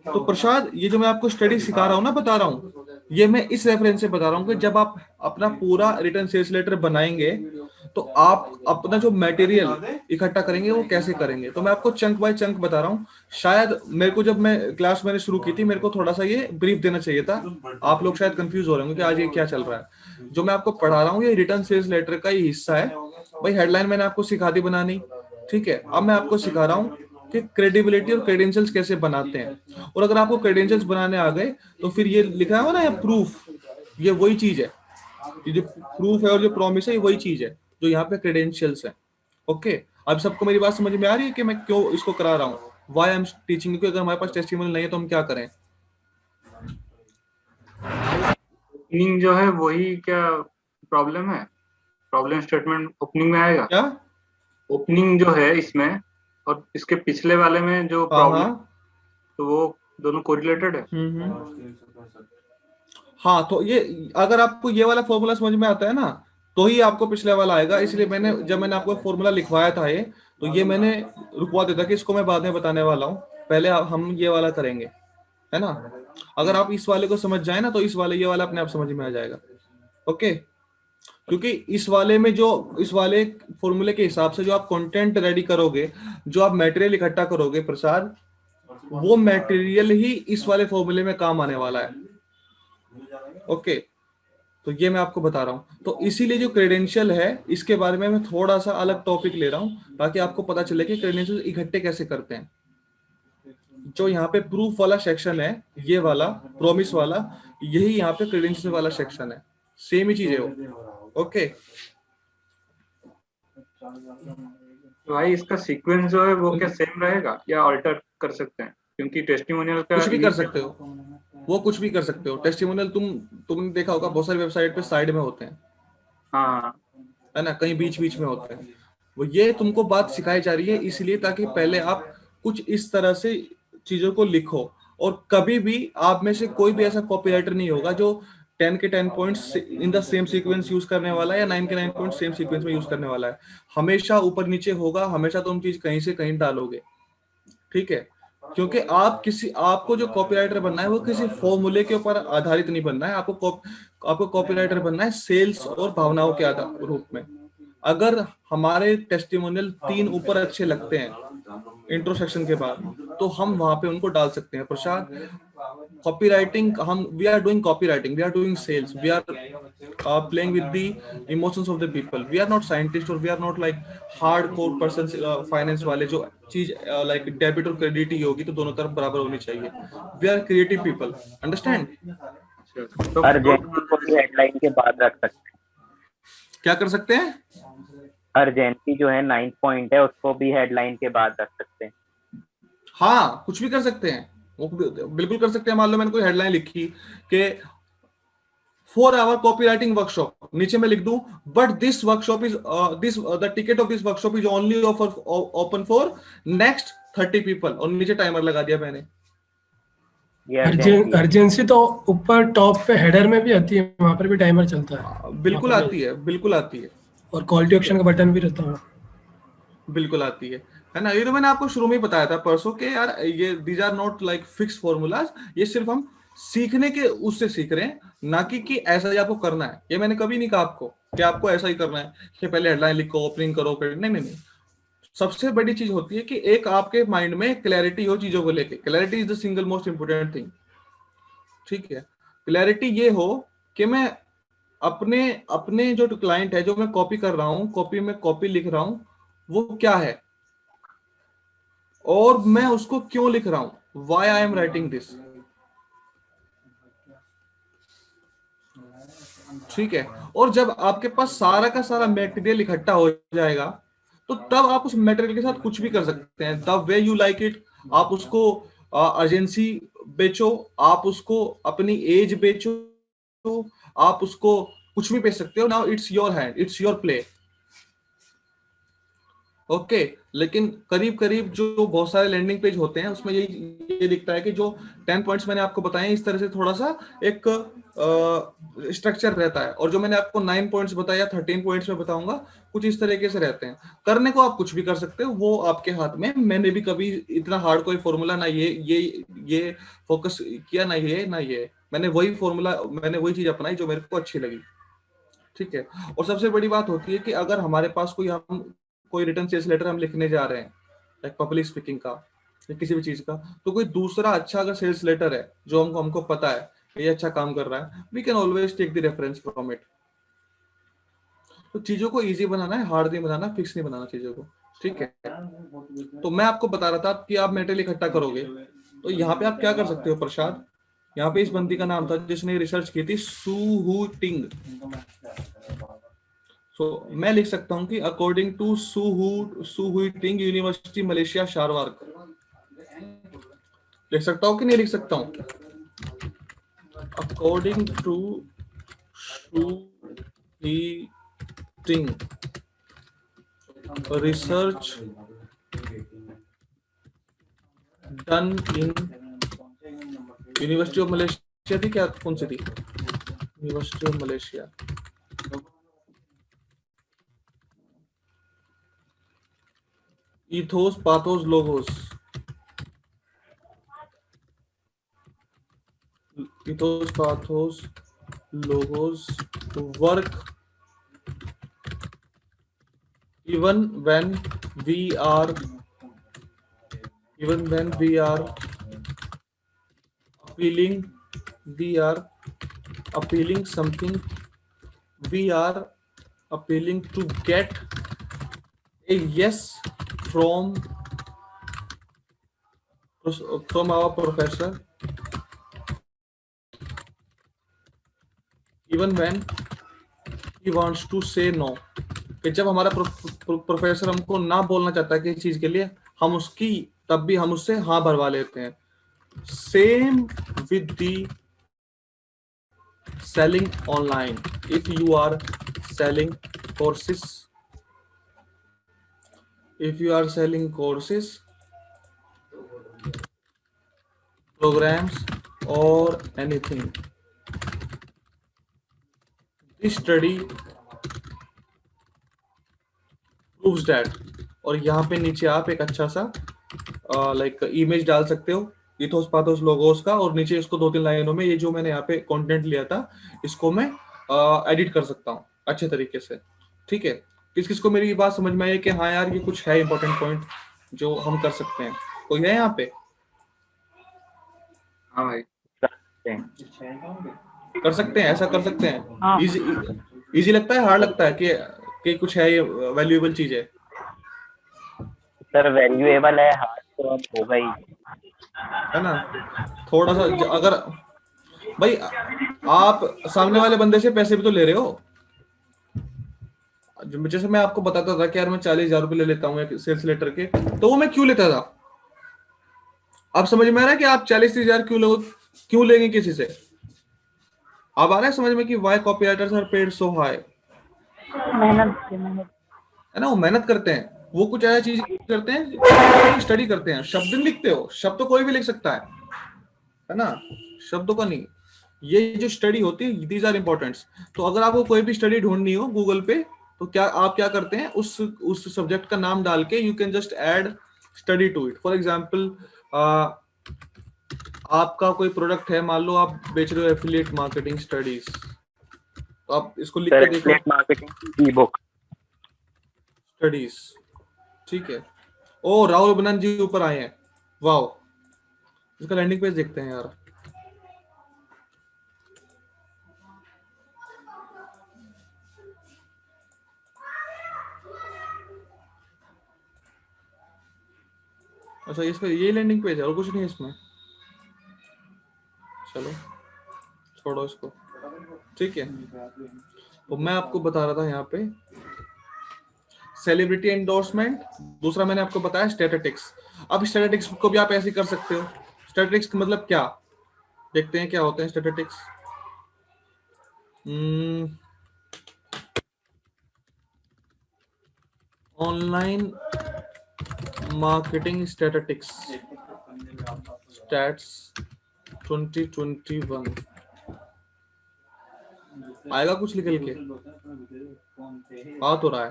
तो प्रसाद, ये जो मैं आपको स्टडी सिखा रहा हूँ ना, बता रहा हूँ, ये मैं इस रेफरेंस से बता रहा हूँ कि जब आप अपना पूरा रिटर्न सेल्स लेटर बनाएंगे तो आप अपना जो मटेरियल इकट्ठा करेंगे वो कैसे करेंगे। तो मैं आपको चंक बाय चंक बता रहा हूँ। शायद मेरे को, जब मैं क्लास मैंने शुरू की थी, मेरे को थोड़ा सा ये ब्रीफ देना चाहिए था। आप लोग शायद कंफ्यूज हो रहे होंगे कि आज ये क्या चल रहा है। जो मैं आपको पढ़ा रहा हूँ ये रिटर्न सेल्स लेटर का ही हिस्सा है भाई। हेडलाइन मैंने आपको सिखा दी बनानी, ठीक है। अब मैं आपको सिखा रहा हूँ कि क्रेडिबिलिटी और क्रेडेंशियल्स कैसे बनाते हैं। और अगर आपको क्रेडेंशियल्स बनाने आ गए तो फिर ये लिखा है ना, ये प्रूफ, ये वही चीज है। ये जो प्रूफ है और जो प्रॉमिस है, ये वही चीज है जो यहाँ पे क्रेडेंशियल्स है। ओके, अब सबको मेरी बात समझ में आ रही है कि मैं क्यों इसको करा रहा हूँ, व्हाई आई एम टीचिंग। क्योंकि अगर हमारे पास टेस्टिमोनियल नहीं है तो हम क्या करें। ओपनिंग जो है वही क्या प्रॉब्लम है? प्रॉब्लम स्टेटमेंट ओपनिंग में आएगा क्या? ओपनिंग जो है इसमें और इसके पिछले वाले में जो हाँ प्रॉब्लम, हाँ, तो वो दोनों कोरिलेटेड है। हाँ। तो ये, अगर आपको ये वाला फॉर्मूला समझ में आता है ना, तो ही आपको पिछले वाला आएगा। इसलिए जब मैंने आपको फॉर्मूला लिखवाया था ये, तो ये मैंने रुकवा देता कि इसको मैं बाद में बताने वाला हूँ, पहले हम ये वाला करेंगे, है ना। अगर आप इस वाले को समझ जाए ना, तो ये वाला अपने आप समझ में आ जाएगा। ओके, क्योंकि इस वाले फॉर्मूले के हिसाब से जो आप कंटेंट रेडी करोगे, जो आप मटेरियल इकट्ठा करोगे प्रसाद, वो मटेरियल ही इस वाले फॉर्मूले में काम आने वाला है। ओके, तो ये मैं आपको बता रहा हूं। तो इसीलिए जो क्रेडेंशियल है, इसके बारे में मैं थोड़ा सा अलग टॉपिक ले रहा हूं, ताकि आपको पता चले कि क्रेडेंशियल इकट्ठे कैसे करते हैं। जो यहाँ पे प्रूफ वाला सेक्शन है, ये वाला प्रॉमिस वाला, यही यहाँ पे क्रेडेंशियल वाला सेक्शन है। सेम ही चीज है वो। ओके, तो भाई इसका सीक्वेंस जो है वो क्या सेम रहेगा या अल्टर कर सकते हैं? क्योंकि टेस्टिमोनियल का कुछ भी कर सकते हो, वो कुछ भी कर सकते हो। टेस्टिमोनियल तुमने देखा होगा बहुत सारी वेबसाइट पे साइड में होते हैं, हाँ, है ना, कहीं बीच बीच में होते हैं। वो ये तुमको बात सिखाई जा रही है इसलिए, ताकि पहले आप कुछ इस तरह से चीजों को लिखो। और कभी भी आप में से कोई भी ऐसा कॉपीराइटर नहीं होगा जो 10 के 10 points in the same sequence use करने वाला है, या 9 के 9 पॉइंट्स सेम सीक्वेंस में यूज करने वाला है। हमेशा ऊपर नीचे होगा, हमेशा तुम चीज कहीं से कहीं डालोगे, ठीक है। क्योंकि आपको जो कॉपीराइटर बनना है वो किसी फॉर्मूले के ऊपर आधारित नहीं बनना है। आपको कॉपीराइटर बनना है सेल्स और भावनाओं के आधार रूप में। अगर हमारे टेस्टिमोनियल 3 ऊपर अच्छे लगते हैं इंट्रोसेक्शन के बाद, तो हम वहां पे उनको डाल सकते हैं। Prasad, copywriting, we are doing copywriting, we are doing sales, we are playing with the emotions of the people. We are not scientists or we are not like hardcore persons, finance वाले, जो चीज like डेबिट और क्रेडिट ही होगी तो दोनों तरफ बराबर होनी चाहिए। We are creative people, understand? तो अर्जेंसी को भी हेडलाइन के बाद रख सकते हैं। क्या कर सकते हैं? अर्जेंसी जो है 9th पॉइंट है, उसको भी हेडलाइन के बाद रख सकते हैं। हाँ, कुछ भी कर सकते हैं, वो बिल्कुल कर सकते हैं। मान लो मैंने कोई हेडलाइन लिखी कि 4 hour copywriting workshop, नीचे मैं लिख दूं but this workshop is the ticket of this workshop is only open for next 30 people, और नीचे टाइमर लगा दिया मैंने। अर्जेंसी तो ऊपर टॉप पे हेडर में भी आती है, वहां पर भी टाइमर चलता है। बिल्कुल आती है, बिल्कुल आती है। और कॉल टू एक्शन का बटन भी रहता है, बिल्कुल आती है ना। ये तो मैंने आपको शुरू में ही बताया था परसों के, यार ये these are not like fix formulas, ये सिर्फ हम सीखने के उससे सीख रहे हैं, ना कि ऐसा ही आपको करना है। ये मैंने कभी नहीं कहा आपको कि आपको ऐसा ही करना है कि पहले हेडलाइन लिखो, ओपनिंग करो, नहीं नहीं नहीं। सबसे बड़ी चीज होती है कि एक आपके माइंड में क्लैरिटी हो चीजों को लेके। Clarity is the single most important thing, ठीक है। क्लैरिटी ये हो कि मैं अपने अपने जो क्लाइंट है, जो मैं कॉपी कर रहा हूँ, कॉपी लिख रहा हूँ, वो क्या है और मैं उसको क्यों लिख रहा हूं, why I am writing this, ठीक है। और जब आपके पास सारा का सारा मटेरियल इकट्ठा हो जाएगा, तो तब आप उस मटेरियल के साथ कुछ भी कर सकते हैं, the way you like it. आप उसको अर्जेंसी बेचो, आप उसको अपनी एज बेचो, आप उसको कुछ भी बेच सकते हो। Now it's your hand, it's your play. Okay लेकिन करीब करीब जो बहुत सारे लैंडिंग पेज होते हैं उसमें ये दिखता है कि जो 10 पॉइंट्स मैंने आपको बताए इस तरह से थोड़ा सा एक स्ट्रक्चर रहता है, और जो मैंने आपको 9 पॉइंट्स बताया 13 पॉइंट्स में बताऊंगा कुछ इस तरीके से रहते हैं। करने को आप कुछ भी कर सकते हो, वो आपके हाथ में। मैंने भी कभी इतना हार्ड कोई फॉर्मूला ना ये फोकस किया, ना ये मैंने वही फॉर्मूला, मैंने वही चीज अपनाई जो मेरे को अच्छी लगी। ठीक है। और सबसे बड़ी बात होती है कि अगर हमारे पास कोई रिटर्न सेल्स लेटर हम लिखने जा रहे हैं, लाइक पब्लिक स्पीकिंग का या किसी भी चीज का, तो कोई दूसरा अच्छा अगर सेल्स लेटर है जो हमको पता है ये अच्छा काम कर रहा है, we can always take the reference from it. तो चीजों को इजी बनाना है, हार्ड नहीं बनाना, फिक्स नहीं बनाना चीजों को। ठीक है। तो मैं आपको बता रहा था कि आप मेटेरियल इकट्ठा करोगे, तो यहाँ पे आप क्या कर सकते हो प्रसाद, यहाँ पे इस बंदी का नाम था जिसने रिसर्च की थी, सू हु टिंग। सो मैं लिख सकता हूं कि अकॉर्डिंग टू सू हुई टिंग यूनिवर्सिटी मलेशिया शारवार्क। लिख सकता हूं कि नहीं लिख सकता हूं? अकॉर्डिंग टू सू हुई टिंग research done in university of Malaysia थी क्या, कौन सी थी? University of Malaysia. ethos pathos logos, ethos pathos logos work even when we are appealing something, we are appealing to get a yes from our professor, even when he wants to say no। कि जब हमारा प्रोफेसर हमको ना बोलना चाहता है किसी चीज के लिए, तब भी हम उससे हाँ भरवा लेते हैं। Same with the selling online। if you are selling courses, programs or anything, this study proves that। और यहाँ पे नीचे आप एक अच्छा सा लाइक इमेज डाल सकते हो इथोस पाथोस लोगोस का, और नीचे इसको 2-3 लाइनों में ये जो मैंने यहाँ पे कंटेंट लिया था इसको मैं एडिट कर सकता हूँ अच्छे तरीके से। ठीक है। किस किस को मेरी बात समझ में आई कि हाँ यार ये कुछ है इंपॉर्टेंट पॉइंट जो हम कर सकते हैं? कोई है यहाँ पे? हाँ भाई कर सकते हैं, ऐसा कर सकते हैं। हाँ। इजी लगता है, हार्ड लगता है कि कुछ है ये वैल्यूएबल चीज है? सर वैल्यूएबल है, हार्ड तो अब होगा ही। है ना? थोड़ा सा अगर भाई आप सामने वाले बंदे से पैसे भी तो ले रहे हो। जैसे मैं आपको बताता था कि यार मैं 40,000 रुपए ले लेता हूँ एक सेल्स लेटर के, तो वो मैं क्यों लेता था? आप समझ में आ रहा है कि आप 40,000 क्यों लेंगे किसी से? अब आ रहा है समझ में कि why copywriters are paid so high? मेहनत है ना, वो मेहनत करते हैं, वो कुछ ऐसा चीज करते हैं, स्टडी करते हैं। शब्द नहीं लिखते हो, शब्द तो कोई भी लिख सकता है ना, शब्दों का नहीं। ये जो स्टडी होती है दीज आर इंपॉर्टेंट। तो अगर आपको कोई भी स्टडी ढूंढनी हो गूगल पे, तो आप क्या करते हैं, उस सब्जेक्ट का नाम डाल के you can just add study to it. For example आपका कोई प्रोडक्ट है, मान लो आप बेच रहे हो एफिलिएट मार्केटिंग स्टडीज, तो आप इसको लिख के देखो मार्केटिंग ई बुक स्टडीज। ठीक है। ओ राहुल बनन जी ऊपर आए हैं, वाओ। इसका लैंडिंग पेज देखते हैं यार। अच्छा इसका ये लैंडिंग पेज है और कुछ नहीं है इसमें? चलो छोड़ो इसको। ठीक है। तो मैं आपको बता रहा था यहाँ पे सेलिब्रिटी एंडोर्समेंट, दूसरा मैंने आपको बताया स्टैटिस्टिक्स। अब स्टैटिस्टिक्स को भी आप ऐसे कर सकते हो। स्टैटिस्टिक्स का मतलब क्या, देखते हैं क्या होते हैं statistics. Online marketing statistics, stats 2021 आएगा कुछ निकल के, आ तो रहा है।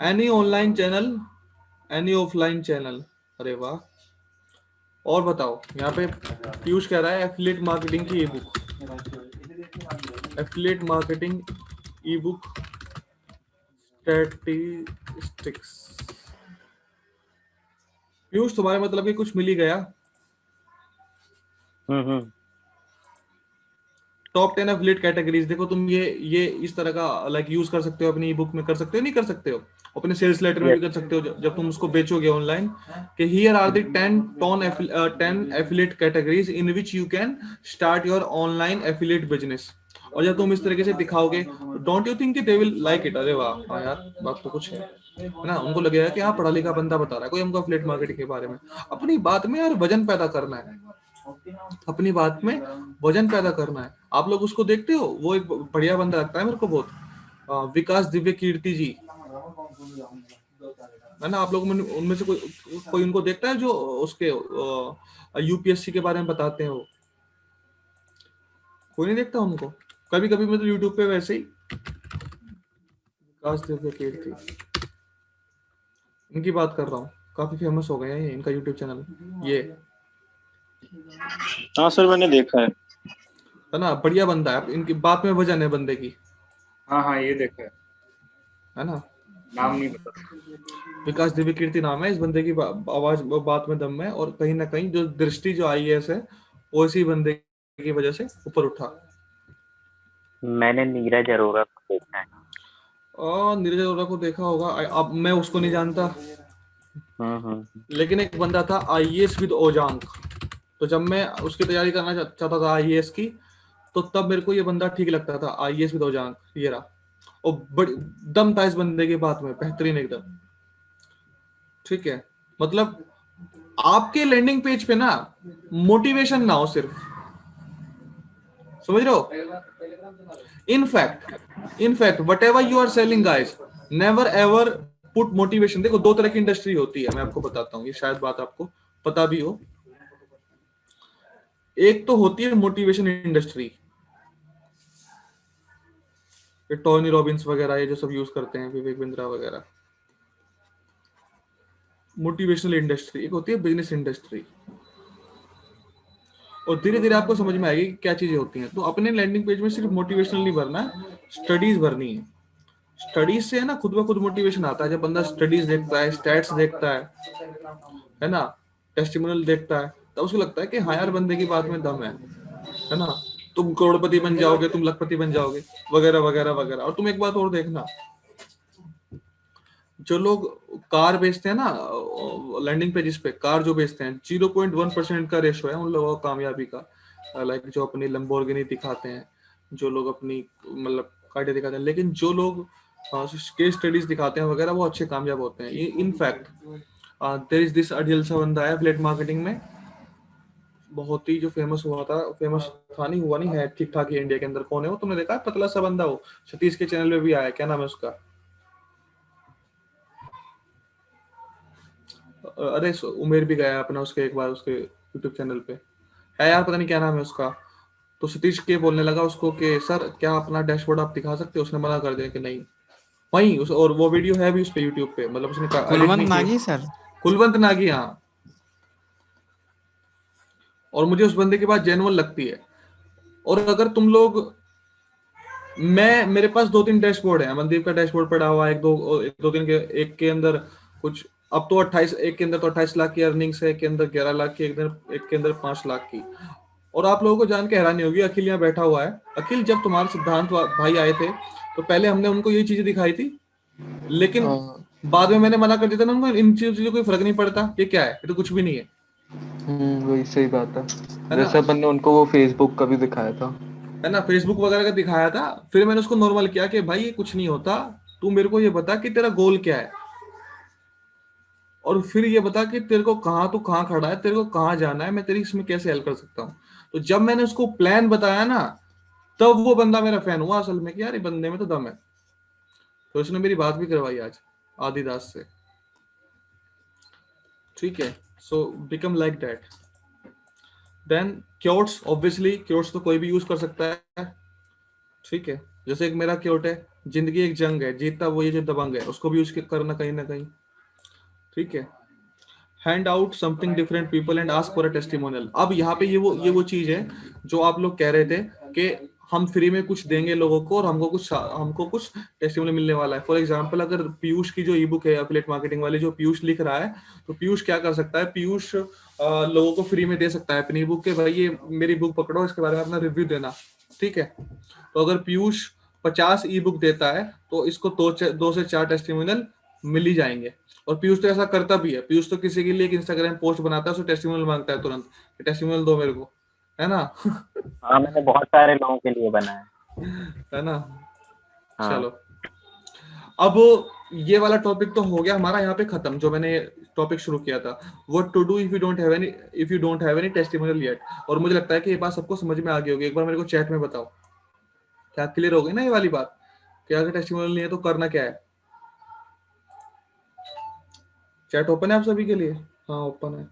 Any online channel, any offline channel, अरे वाह। और बताओ, यहाँ पे पीयूष कह रहा है एफिलिएट मार्केटिंग की ई बुक, एफिलिएट मार्केटिंग ई बुक स्टैटिस्टिक्स। पीयूष तुम्हारे मतलब कि कुछ मिल ही गया। टॉप 10 एफिलिएट कैटेगरीज देखो तुम, ये इस तरह का लाइक यूज कर सकते हो अपनी ई बुक में, कर सकते हो नहीं कर सकते हो, अपने सेल्स लेटर में भी कर सकते हो जब तुम उसको बेचोगे ऑनलाइन, कि here are the 10 affiliate categories in which you can start your online affiliate business. और जब तुम इस तरीके से दिखाओगे, don't you think they will like it. अरे वाह, हाँ यार बात तो कुछ है ना, उनको लगेगा कि हाँ पढ़ा लिखा बंदा बता रहा है कोई हमको एफिलिएट मार्केटिंग के बारे में। अपनी बात में यार वजन पैदा करना है, अपनी बात में वजन पैदा करना है। आप लोग उसको देखते हो, वो एक बढ़िया बंदा लगता है मेरे को बहुत, विकास दिव्य कीर्ति जी, है ना। आप लोग उनमें से कोई उनको देखता है जो उसके यूपीएससी के बारे में बताते हैं? वो कोई नहीं देखता उनको। कभी कभी मैं तो यूट्यूब पे वैसे ही विकास दिव्य कीर्ति इनकी बात कर रहा हूँ, काफी फेमस हो गए हैं इनका यूट्यूब चैनल ये। हाँ सर मैंने देखा है ना, बढ़िया बंदा है, इनकी बात में वजन है बंदे की। हाँ ये देखा है ना, नाम नहीं पता। विकास दिव्य कीर्ति नाम है इस बंदे की, आवाज बात में दम है। और कहीं ना कहीं जो दृष्टि जो IAS है वो इसी बंदे की वजह से ऊपर उठा। मैंने नीरज अरोड़ा को देखा है। और नीरज अरोड़ा को देखा होगा, अब मैं उसको नहीं जानता, लेकिन एक बंदा था IAS विद ओजांक। तो जब मैं उसकी तैयारी करना चाहता था IAS की, तो तब मेरे को ये बंदा ठीक लगता था, IAS विद ओजांक ये रहा। और बड़ी दम था इस बंदे की बात में, बेहतरीन एकदम। ठीक है, मतलब आपके लैंडिंग पेज पे ना मोटिवेशन ना हो सिर्फ, समझ रहे हो। In fact whatever you are selling guys, never ever put motivation. देखो दो तरह की इंडस्ट्री होती है, मैं आपको बताता हूँ, ये शायद बात आपको पता भी हो। एक तो होती है मोटिवेशन इंडस्ट्री, टोनी रॉबिन्स वगैरह ये जो सब यूज करते हैं, विवेक बिंद्रा वगैरह, मोटिवेशनल इंडस्ट्री। एक होती है बिजनेस इंडस्ट्री। और धीरे धीरे आपको समझ में आएगी क्या चीजें होती हैं। तो अपने लैंडिंग पेज में सिर्फ मोटिवेशनल नहीं भरना है, स्टडीज भरनी है। स्टडीज से है ना खुद ब खुद मोटिवेशन आता है। जब बंदा स्टडीज देखता है, स्टैट्स देखता है ना, टेस्टिमोनियल देखता है, तब उसको लगता है कि हाँ यार बंदे की बात में दम है ना। तुम करोड़पति बन जाओगे, तुम लखपति बन जाओगे, वगैरह वगैरह वगैरह। और तुम एक बात और देखना, जो लोग कार बेचते हैं ना लैंडिंग पेजेस पे, कार जो बेचते हैं, 0.1% का रेशो है उन लोगों का कामयाबी का। लाइक जो अपनी लंबोर्गिनी दिखाते हैं, जो लोग अपनी मतलब गाड़ी दिखाते हैं, लेकिन जो लोग केस स्टडीज दिखाते हैं वगैरह, वो अच्छे कामयाब होते हैं। इनफैक्ट देयर इज दिस अडियल सा बंदा है एफिलिएट मार्केटिंग में, बहुत ही जो फेमस हुआ था, फेमस था नहीं, हुआ नहीं है, ठीक ठाक ही इंडिया के अंदर। कौन है वो, तुमने देखा है? पतला सा बंदा, वो सतीश के चैनल पे भी आया, क्या नाम है उसका? अरे उमेर भी गया अपना उसके एक बार उसके यूट्यूब चैनल पे है यार, पता नहीं क्या नाम है उसका। तो सतीश के बोलने लगा उसको कि सर क्या अपना डैशबोर्ड आप दिखा सकते हो? उसने मना कर दिया कि नहीं। वहीं और वो वीडियो है भी उस पे यूट्यूब पे, मतलब उसने कुलवंत नागी सर, कुलवंत नागी, हाँ। और मुझे उस बंदे की बात जेन्युइन लगती है। और अगर तुम लोग, मेरे पास 2-3 डैशबोर्ड है, मनदीप का डैशबोर्ड पड़ा हुआ है, एक दो दिन के, एक के अंदर कुछ अब तो 28, एक के अंदर तो 28 लाख की अर्निंग्स है, एक के अंदर 11 लाख की, एक के अंदर 5 लाख की। और आप लोगों को जान के हैरानी होगी, अखिल यहाँ बैठा हुआ है। अखिल, जब तुम्हारे सिद्धांत भाई आए थे तो पहले हमने उनको ये चीजें दिखाई थी, लेकिन बाद में मैंने मना कर दिया था ना उनको, इन चीजों कोई फर्क नहीं पड़ता, ये क्या है, ये तो कुछ भी नहीं है। वही सही बात है। जैसे अपन ने उनको वो फेसबुक का भी दिखाया था। है ना, फेसबुक वगैरह का दिखाया था, फिर मैंने उसको नॉर्मल किया कि भाई ये कुछ नहीं होता, तू मेरे को ये बता कि तेरा गोल क्या है, और फिर ये बता कि तेरे को कहाँ, तू कहाँ खड़ा है, तेरे को कहाँ जाना है, मैं तेरी इसमें कैसे हेल्प कर सकता हूँ। तो जब मैंने उसको प्लान बताया ना, तब वो बंदा मेरा फैन हुआ असल में कि यार ये बंदे में तो दम है। तो उसने मेरी बात भी करवाई आज आदिदास से, ठीक है। So become like that. Then quotes, obviously quotes तो कोई भी यूज कर सकता है, ठीक है। जैसे एक मेरा क्योट है, जिंदगी एक जंग है, जीतता वो ये जो दबंग है, उसको भी यूज करना कहीं ना कहीं, ठीक है। Hand out something different people and ask for a testimonial. अब यहाँ पे ये वो चीज है जो आप लोग कह रहे थे कि हम फ्री में कुछ देंगे लोगों को और हमको कुछ टेस्टिमोनियल मिलने वाला है। फॉर एग्जांपल, अगर पीयूष की जो ई बुक है एफिलिएट मार्केटिंग वाली, जो पीयूष लिख रहा है, तो पीयूष क्या कर सकता है, पीयूष लोगों को फ्री में दे सकता है अपनी बुक के, भाई ये मेरी बुक पकड़ो, इसके बारे में अपना रिव्यू देना, ठीक है। तो अगर पीयूष 50 ई बुक देता है तो इसको 2 से 4 टेस्टिमोनियल मिल ही जाएंगे। और पीयूष तो ऐसा करता भी है, पीयूष तो किसी के लिए एक इंस्टाग्राम पोस्ट बनाता है, उसको टेस्टिमोनियल मांगता है तुरंत, टेस्टिमोनियल दो मेरे को, है ना। हाँ, मैंने बहुत सारे लोगों के लिए बनाया। है ना। हाँ। चलो, अब ये वाला टॉपिक तो हो गया हमारा यहाँ पे खत्म, जो मैंने टॉपिक शुरू किया था, what to do if you don't have any testimonial yet. और मुझे लगता है कि ये बात सबको समझ में आ गई होगी। एक बार मेरे को चैट में बताओ, क्या क्लियर हो गई ना ये वाली बात, कि अगर टेस्टिमोनियल नहीं है तो करना क्या है। चैट ओपन है आप सभी के लिए? हाँ ओपन है।